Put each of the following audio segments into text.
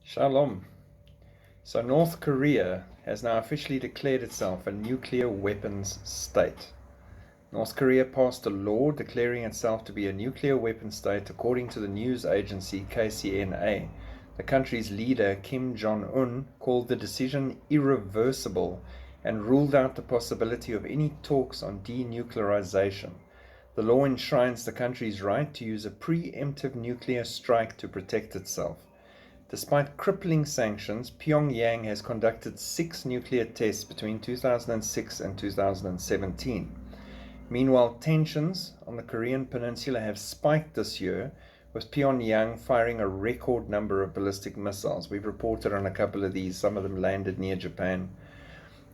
Shalom. So North Korea has now officially declared itself a nuclear weapons state. North Korea passed a law declaring itself to be a nuclear weapon state according to the news agency KCNA. The country's leader, Kim Jong-un, called the decision irreversible and ruled out the possibility of any talks on denuclearization. The law enshrines the country's right to use a preemptive nuclear strike to protect itself. Despite crippling sanctions, Pyongyang has conducted 6 nuclear tests between 2006 and 2017. Meanwhile, tensions on the Korean peninsula have spiked this year, with Pyongyang firing a record number of ballistic missiles. We've reported on a couple of these, some of them landed near Japan.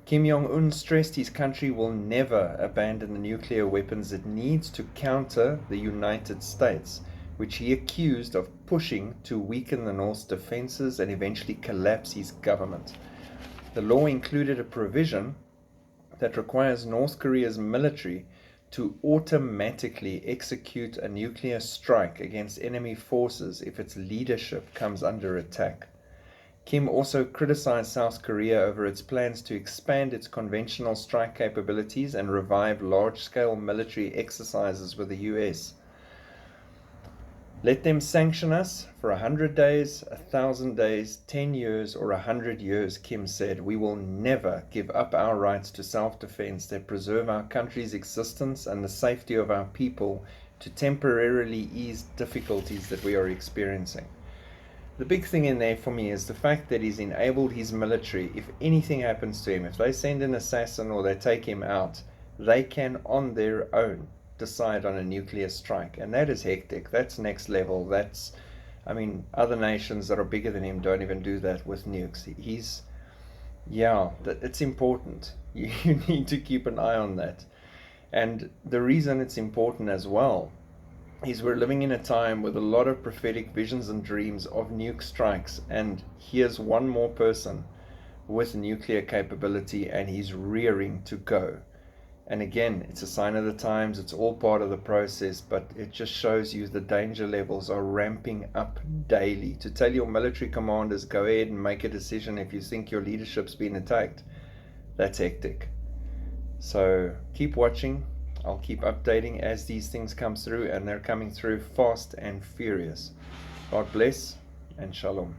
Kim Jong-un stressed his country will never abandon the nuclear weapons it needs to counter the United States, which he accused of pushing to weaken the North's defenses and eventually collapse his government. The law included a provision that requires North Korea's military to automatically execute a nuclear strike against enemy forces if its leadership comes under attack. Kim also criticized South Korea over its plans to expand its conventional strike capabilities and revive large-scale military exercises with the US. Let them sanction us for 100 days, 1,000 days, 10 years, or 100 years, Kim said. We will never give up our rights to self-defense that preserve our country's existence and the safety of our people to temporarily ease difficulties that we are experiencing. The big thing in there for me is the fact that he's enabled his military, if anything happens to him, if they send an assassin or they take him out, they can on their own decide on a nuclear strike, and that is hectic. That's next level. Other nations that are bigger than him don't even do that with nukes. It's important. You need to keep an eye on that. And the reason it's important as well is we're living in a time with a lot of prophetic visions and dreams of nuke strikes, and here's one more person with nuclear capability and he's rearing to go. And again, it's a sign of the times, it's all part of the process, but it just shows you the danger levels are ramping up daily. To tell your military commanders, go ahead and make a decision if you think your leadership's been attacked, that's hectic. So keep watching. I'll keep updating as these things come through, and they're coming through fast and furious. God bless and shalom.